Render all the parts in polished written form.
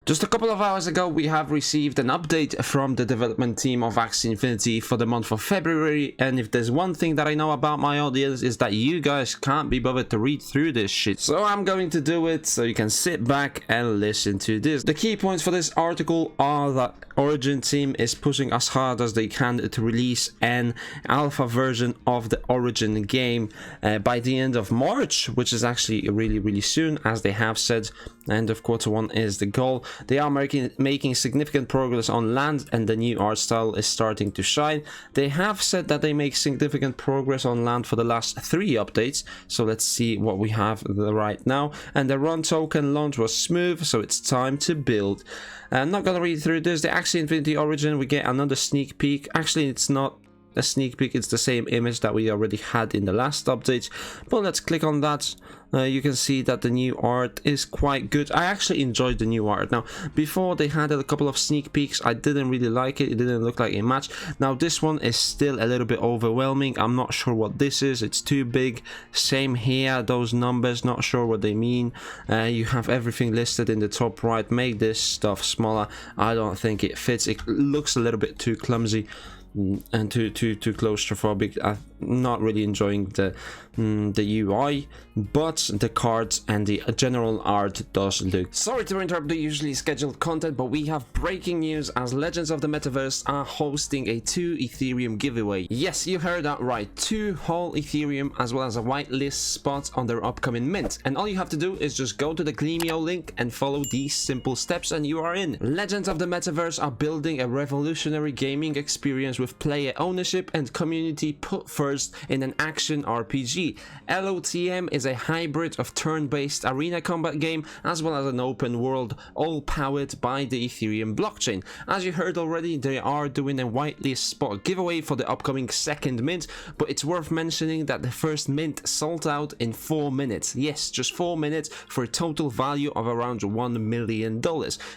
Just a couple of hours ago, we have received an update from the development team of Axie Infinity for the month of February, and if there's one thing that I know about my audience is that you guys can't be bothered to read through this shit. So I'm going to do it so you can sit back and listen to this. The key points for this article are that Origin team is pushing as hard as they can to release an alpha version of the Origin game by the end of March, which is actually really soon, as they have said. End of Q1 is the goal. They are making significant progress on land, and the new art style is starting to shine. They have said that they make significant progress on land for the last 3 updates, so let's see what we have right now. And the run token launch was smooth, so it's time to build. I'm not gonna read through this. The Axie Infinity Origin, we get another sneak peek. Actually, it's not a sneak peek, it's the same image that we already had in the last update, but let's click on that. You can see that the new art is quite good. I actually enjoyed the new art. Now, before they had a couple of sneak peeks, I didn't really like it. It didn't look like a match. Now, this one is still a little bit overwhelming. I'm not sure what this is. It's too big. Same here, those numbers, not sure what they mean. You have everything listed in the top right. Make this stuff smaller. I don't think it fits. It looks a little bit too clumsy and too claustrophobic. I'm not really enjoying the UI, but the cards and the general art does look. Sorry to interrupt the usually scheduled content, but we have breaking news as Legends of the Metaverse are hosting a 2 Ethereum giveaway. Yes, you heard that right, 2 whole Ethereum as well as a whitelist spot on their upcoming mint, and all you have to do is just go to the Gleamio link and follow these simple steps and you are in. Legends of the Metaverse are building a revolutionary gaming experience with player ownership and community put first in an action RPG. LOTM is a hybrid of turn-based arena combat game as well as an open world, all powered by the Ethereum blockchain. As you heard already, they are doing a whitelist spot giveaway for the upcoming second mint, but it's worth mentioning that the first mint sold out in 4 minutes. Yes, just 4 minutes for a total value of around $1 million.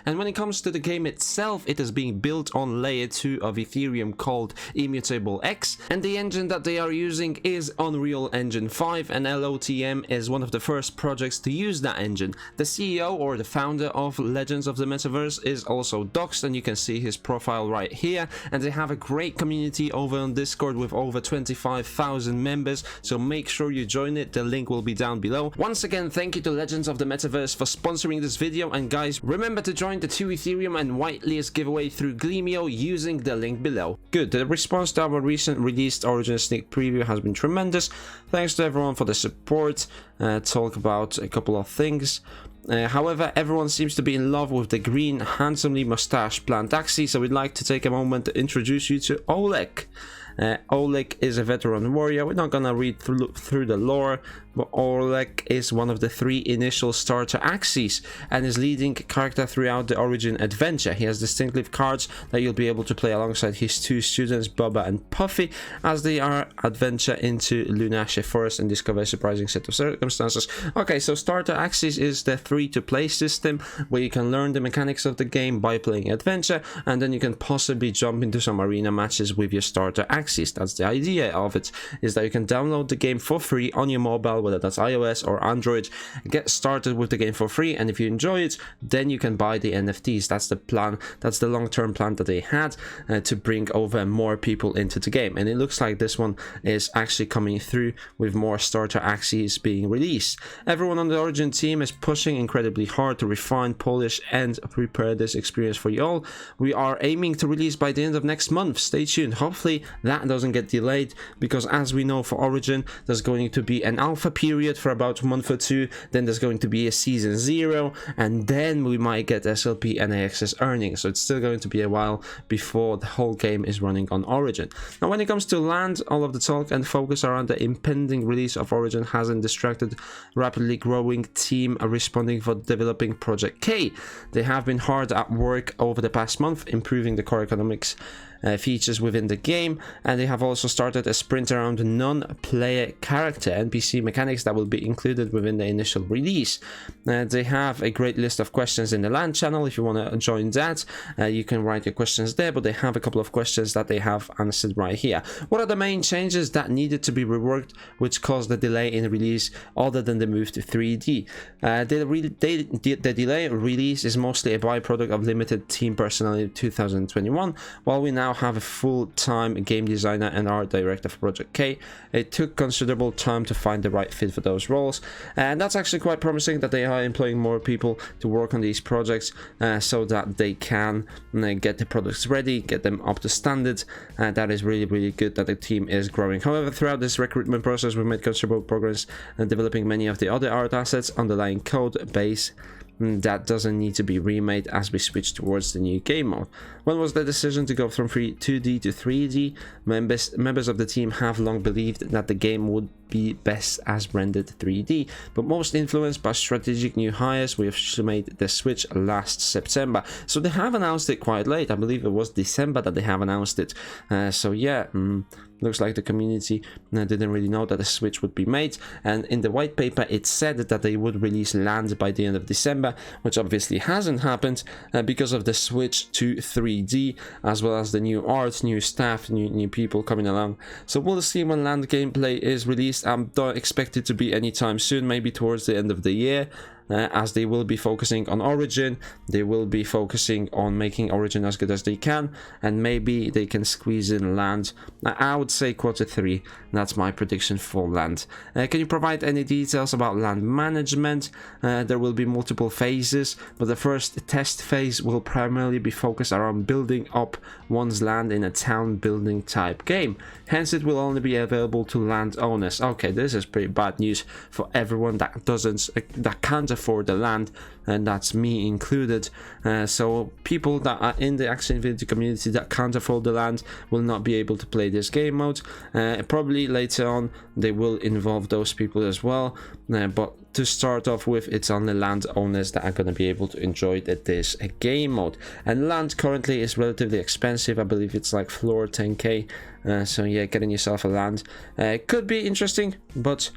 And when it comes to the game itself, it is being built on layer 2 of Ethereum called Immutable X, and the engine that they are using is Unreal Engine 5, and LOTM is one of the first projects to use that engine. The CEO or the founder of Legends of the Metaverse is also doxed, and you can see his profile right here, and they have a great community over on Discord with over 25,000 members, so make sure you join it. The link will be down below. Once again, thank you to Legends of the Metaverse for sponsoring this video, and guys, remember to join the 2 Ethereum and whitelist giveaway through Gleamio using the link below. Good, the response to our recent released Origin sneak preview has been tremendous. Thanks to everyone for the support. Talk about a couple of things. However, everyone seems to be in love with the green, handsomely mustached plant Axie, so we'd like to take a moment to introduce you to Oleg. Oleg is a veteran warrior. We're not gonna read through the lore, but Oleg is one of the 3 initial starter Axies and is leading character throughout the Origin adventure. He has distinctive cards that you'll be able to play alongside his 2 students, Bubba and Puffy, as they are adventure into Lunacia Forest and discover a surprising set of circumstances. Okay, so starter Axies is the free-to-play system where you can learn the mechanics of the game by playing adventure, and then you can possibly jump into some arena matches with your starter Axies. That's the idea of it, is that you can download the game for free on your mobile, whether that's iOS or Android. Get started with the game for free, and if you enjoy it, then you can buy the NFTs. That's the plan. That's the long-term plan that they had to bring over more people into the game, and it looks like this one is actually coming through with more starter Axies being released. Everyone on the Origin team is pushing incredibly hard to refine, polish, and prepare this experience for you all. We are aiming to release by the end of next month. Stay tuned. Hopefully that doesn't get delayed, because as we know, for Origin there's going to be an alpha period for about a month or 2, then there's going to be a season 0, and then we might get SLP and AXS earnings, so it's still going to be a while before the whole game is running on Origin. Now, when it comes to land, all of the talk and focus around the impending release of Origin hasn't distracted rapidly growing team responding for developing Project K. They have been hard at work over the past month, improving the core economics features within the game, and they have also started a sprint around non-player character NPC mechanics that will be included within the initial release. They have a great list of questions in the LAN channel. If you want to join that, you can write your questions there, but they have a couple of questions that they have answered right here. What are the main changes that needed to be reworked which caused the delay in release other than the move to 3D? The delay release is mostly a byproduct of limited team personnel in 2021. While we now have a full-time game designer and art director for Project K, it took considerable time to find the right fit for those roles, and that's actually quite promising that they are employing more people to work on these projects so that they can get the products ready, get them up to standard. That is really good that the team is growing. However, throughout this recruitment process, we made considerable progress in developing many of the other art assets, underlying code base that doesn't need to be remade as we switch towards the new game mode. When was the decision to go from 2D to 3D? Members of the team have long believed that the game would be best as rendered 3D, but most influenced by strategic new hires, we officially made the switch last September. So they have announced it quite late. I believe it was December that they have announced it. So yeah, looks like the community didn't really know that the switch would be made, and in the white paper it said that they would release land by the end of December, which obviously hasn't happened because of the switch to 3D, as well as the new art, new staff, new people coming along. So we'll see when land gameplay is released. I don't expect it to be anytime soon, maybe towards the end of the year. As they will be focusing on Origin, they will be focusing on making Origin as good as they can, and maybe they can squeeze in land. I would say Q3. That's my prediction for land. Can you provide any details about land management? There will be multiple phases, but the first test phase will primarily be focused around building up one's land in a town building type game. Hence, it will only be available to landowners. Okay, this is pretty bad news for everyone that can't afford the land, and that's me included. So people that are in the Axie Infinity community that can't afford the land will not be able to play this game mode. Probably later on they will involve those people as well, but to start off with, it's only landowners that are going to be able to enjoy this game mode. And land currently is relatively expensive. I believe it's like floor 10k. So yeah, getting yourself a land could be interesting, but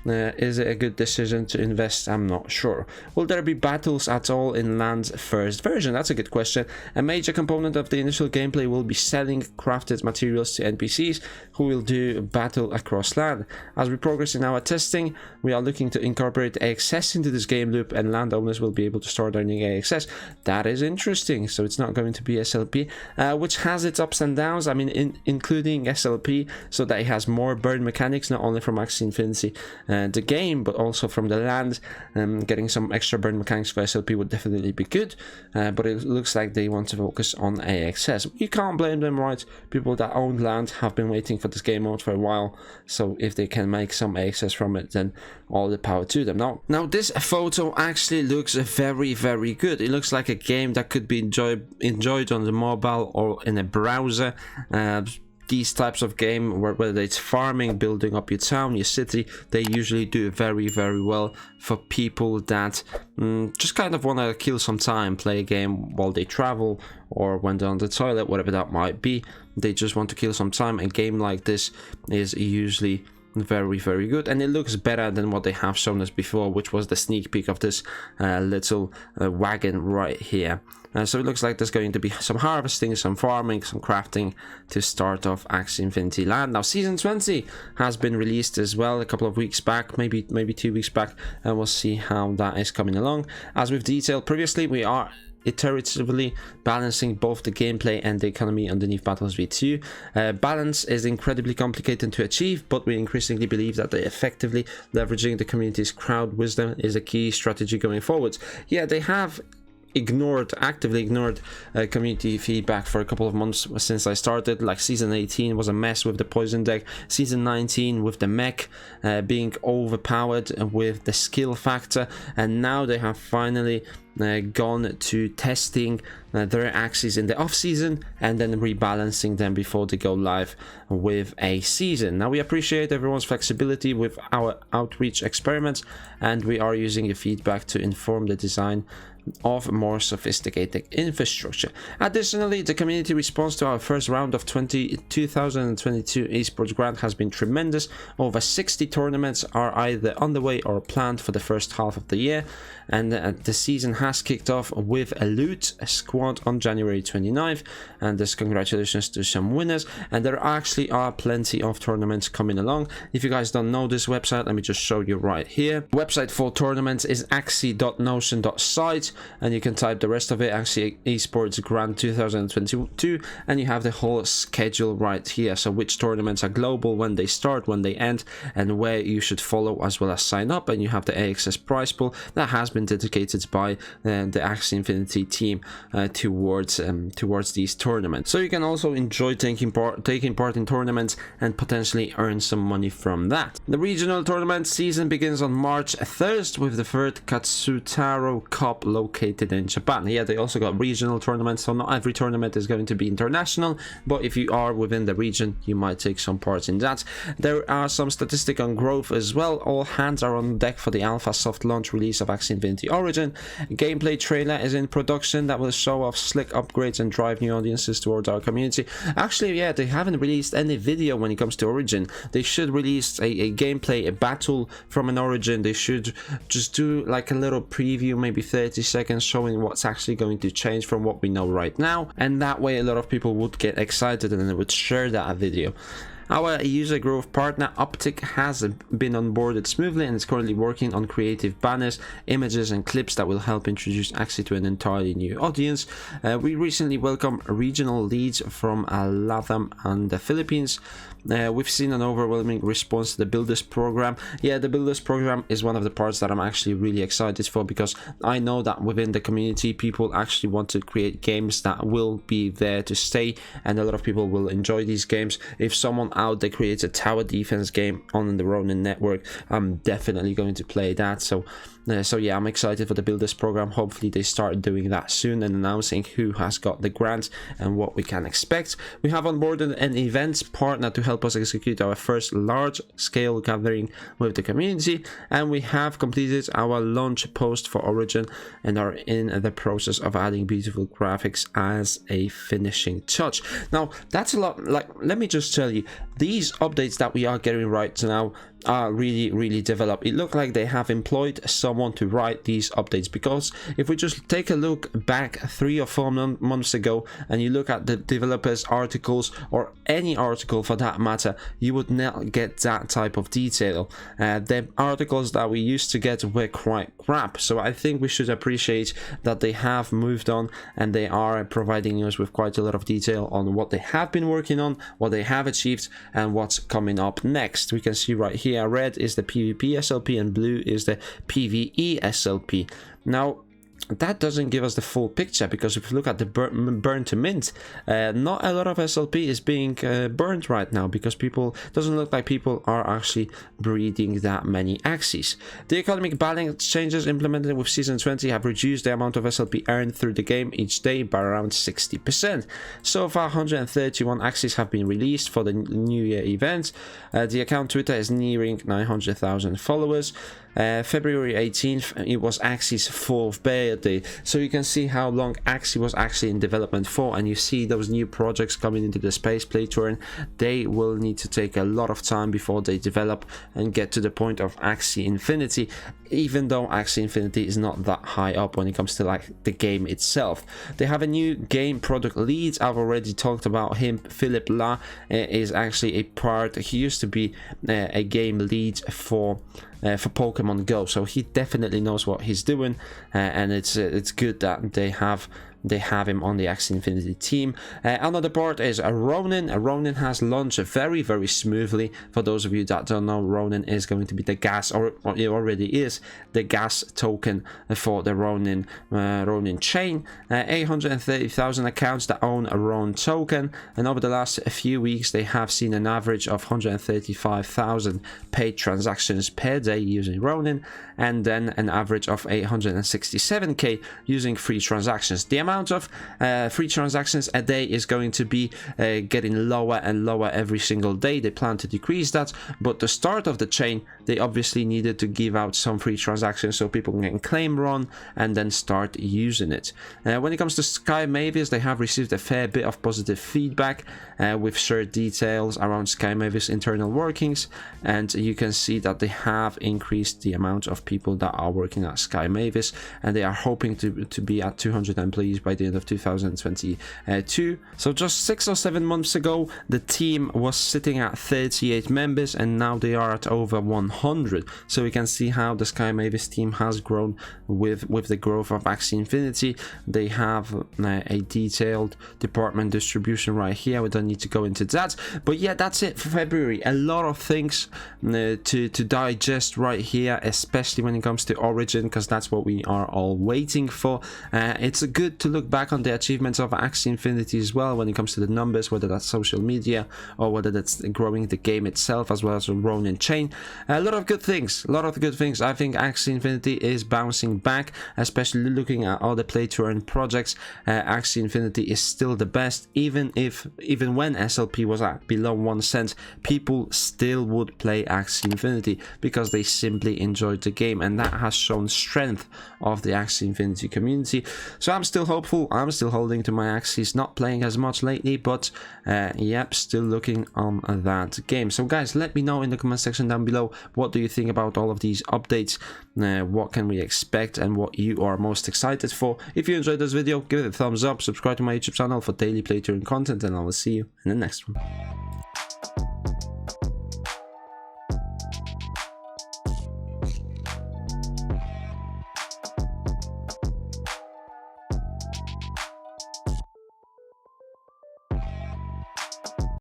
is it a good decision to invest? I'm not sure. Will there be battles at all in land's first version? That's a good question. A major component of the initial gameplay will be selling crafted materials to NPCs who will do battle across land. As we progress in our testing, we are looking to incorporate AXS into this game loop, and landowners will be able to start earning AXS. That is interesting. So it's not going to be SLP, which has its ups and downs. I mean, including SLP, so that it has more burn mechanics, not only from Axie Infinity the game, but also from the land. Getting some extra burn mechanics for SLP would definitely be good, but it looks like they want to focus on AXS. You can't blame them, right? People that own land have been waiting for this game mode for a while, so if they can make some AXS from it, then all the power to them. Now this photo actually looks very good. It looks like a game that could be enjoyed on the mobile or in a browser. These types of game, whether it's farming, building up your town, your city, they usually do very well for people that just kind of want to kill some time, play a game while they travel or when they're on the toilet, whatever that might be. They just want to kill some time. A game like this is usually very good, and it looks better than what they have shown us before, which was the sneak peek of this little wagon right here. So it looks like there's going to be some harvesting, some farming, some crafting to start off Axie Infinity Land. Now season 20 has been released as well a couple of weeks back, maybe 2 weeks back, and we'll see how that is coming along. As we've detailed previously, we are iteratively balancing both the gameplay and the economy underneath Battles V2. Balance is incredibly complicated to achieve, but we increasingly believe that effectively leveraging the community's crowd wisdom is a key strategy going forward. Yeah, they have actively ignored community feedback for a couple of months since I started. Like season 18 was a mess with the poison deck, season 19 with the mech being overpowered with the skill factor, and now they have finally gone to testing their Axies in the off season and then rebalancing them before they go live with a season. Now we appreciate everyone's flexibility with our outreach experiments, and we are using your feedback to inform the design of more sophisticated infrastructure. Additionally, the community response to our first round of 2022 esports grant has been tremendous. Over 60 tournaments are either on the way or planned for the first half of the year, and the season has kicked off with a loot squad on January 29th, and there's congratulations to some winners, and there actually are plenty of tournaments coming along. If you guys don't know this website, let me just show you right here. Website for tournaments is axie.notion.site, and you can type the rest of it, Axie Esports Grand 2022, and you have the whole schedule right here. So which tournaments are global, when they start, when they end, and where you should follow as well as sign up. And you have the AXS prize pool that has been dedicated by the Axie Infinity team towards these tournaments. So you can also enjoy taking part in tournaments and potentially earn some money from that. The regional tournament season begins on March 3rd with the third Katsutaro Cup located in Japan. Yeah, they also got regional tournaments, so not every tournament is going to be international, but if you are within the region, you might take some part in that. There are some statistics on growth as well. All hands are on deck for the alpha soft launch release of Axie Infinity Origin. A gameplay trailer is in production that will show off slick upgrades and drive new audiences towards our community. Actually, yeah, they haven't released any video when it comes to Origin. They should release a gameplay, a battle from an Origin. They should just do like a little preview, maybe 30 seconds, showing what's actually going to change from what we know right now, and that way a lot of people would get excited and they would share that video. Our user growth partner Optic has been onboarded smoothly and is currently working on creative banners, images and clips that will help introduce Axie to an entirely new audience. We recently welcomed regional leads from Latam and the Philippines. We've seen an overwhelming response to the Builders program. Yeah, the Builders program is one of the parts that I'm actually really excited for, because I know that within the community people actually want to create games that will be there to stay, and a lot of people will enjoy these games. If someone out there creates a tower defense game on the Ronin network, I'm definitely going to play that. So yeah, I'm excited for the Builders program. Hopefully they start doing that soon and announcing who has got the grant and what we can expect. We have onboarded an events partner to help us execute our first large scale gathering with the community, and we have completed our launch post for Origin and are in the process of adding beautiful graphics as a finishing touch. Now that's a lot. Like, let me just tell you, these updates that we are getting right now are really developed. It looked like they have employed someone to write these updates, because if we just take a look back 3 or 4 months ago and you look at the developers articles, or any article for that matter, you would not get that type of detail. The articles that we used to get were quite crap, so I think we should appreciate that they have moved on and they are providing us with quite a lot of detail on what they have been working on, what they have achieved, and what's coming up next. We can see right here, red is the PvP SLP and blue is the PvE SLP. Now that doesn't give us the full picture, because if you look at the burn to mint, not a lot of SLP is being burned right now, because doesn't look like people are actually breeding that many Axies. The economic balance changes implemented with season 20 have reduced the amount of SLP earned through the game each day by around 60%. So far 131 Axies have been released for the New Year event. The account Twitter is nearing 900,000 followers. February 18th, it was Axie's 4th birthday, so you can see how long Axie was actually in development for, and you see those new projects coming into the space play turn. They will need to take a lot of time before they develop and get to the point of Axie Infinity, even though Axie Infinity is not that high up when it comes to like the game itself. They have a new game product lead. I've already talked about him. Philip La is actually a part. He used to be a game lead for Pokemon Go, so he definitely knows what he's doing, and it's good that they have him on the Axie Infinity team. Another part is Ronin. Ronin has launched very smoothly. For those of you that don't know, Ronin is going to be the gas, or it already is the gas token for the Ronin chain. 830,000 accounts that own a Ronin token, and over the last few weeks they have seen an average of 135,000 paid transactions per day using Ronin, and then an average of 867k using free transactions. The amount of free transactions a day is going to be getting lower and lower every single day. They plan to decrease that, but the start of the chain, they obviously needed to give out some free transactions so people can claim run and then start using it. When it comes to Sky Mavis, they have received a fair bit of positive feedback. We've shared details around Sky Mavis internal workings, and you can see that they have increased the amount of people that are working at Sky Mavis, and they are hoping to be at 200 employees by the end of 2022. So just 6 or 7 months ago, the team was sitting at 38 members, and now they are at over 100. So we can see how the Sky Mavis team has grown with the growth of Axie Infinity. They have a detailed department distribution right here. We don't need to go into that, but yeah, that's it for February. A lot of things to digest right here, especially when it comes to Origin, because that's what we are all waiting for. It's good to look back on the achievements of Axie Infinity as well when it comes to the numbers, whether that's social media or whether that's growing the game itself, as well as the Ronin chain. A lot of good things, I think Axie Infinity is bouncing back, especially looking at all the play to earn projects. Axie Infinity is still the best, even when SLP was at below 1 cent, people still would play Axie Infinity because they simply enjoyed the game, and that has shown strength of the Axie Infinity community. So I'm still hopeful, I'm still holding to my Axies, not playing as much lately, but yep, still looking on that game. So guys, let me know in the comment section down below, what do you think about all of these updates? What can we expect and what you are most excited for? If you enjoyed this video, give it a thumbs up, subscribe to my YouTube channel for daily playthrough content, and I will see you in the next one.